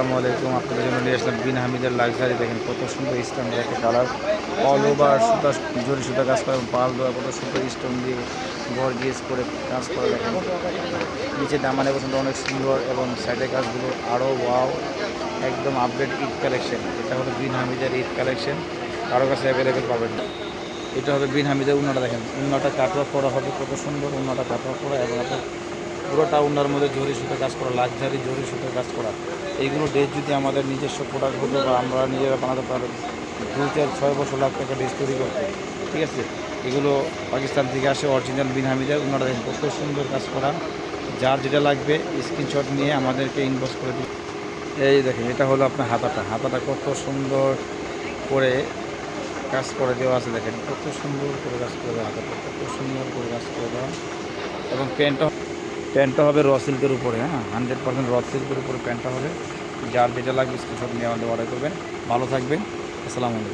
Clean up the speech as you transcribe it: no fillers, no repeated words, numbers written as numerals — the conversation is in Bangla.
আসসালামু আলাইকুম। আপনাদের জন্য নিয়ে আসলাম বিন হামিদের লাক্সারি। দেখেন কত সুন্দর স্ট্যান্ডার্ড একটা কালার, অল ওভার সুতা, জরি সুতা কাজ করা, পাল দেওয়া, কত সুন্দর স্টোন দিয়ে গর্জিয়াস করে কাজ করা। দেখেন নিচে দামানে পর্যন্ত অনেক সুন্দর, এবং সাইডের কাজগুলো আরও ওয়াও, একদম আপডেট ঈদ কালেকশন। এটা হলো বিন হামিদের ঈদ কালেকশন, কারো কাছে অ্যাভেলেবেল পাবেন না। এটা হবে বিন হামিদের উন্নাটা। দেখেন উন্নাটা কাটওয়ার্ক করা হবে, কত সুন্দর উন্নাটা কাটওয়ার্ক করা, এবং আপনার পুরোটা উন্নার মধ্যে জরি সুতো কাজ করা, লাক্সারি জরি সুতো কাজ করা। এইগুলো ড্রেস যদি আমাদের নিজস্ব প্রোডাক্ট হতো বা আমরা নিজেরা বানাতে পারতাম, 2, 4, 6 বছর লাখ টাকা ড্রেস তৈরি করতে। ঠিক আছে, এগুলো পাকিস্তান থেকে আসে, অরিজিনাল বিন হামিদের উন্নাটা। দেখেন কত সুন্দর কাজ করা। যার যেটা লাগবে স্ক্রিনশট নিয়ে আমাদেরকে ইনবক্স করে দিন। এই দেখেন এটা হলো আপনার হাতাটা। হাতাটা কত সুন্দর করে কাজ করে দেওয়া আছে। দেখেন কত সুন্দর করে কাজ করে দেওয়া, হাতাটা কত সুন্দর করে কাজ করে দেওয়া। এবং প্যান্টটা হবে র সিল্কের উপরে, হ্যাঁ, 100% র সিল্কের উপরে প্যান্টটা হবে। যার যেটা লাগবে স্ক্রিনশট নিয়ে আমাদের অর্ডার করবেন। ভালো থাকবেন। আসসালামু আলাইকুম।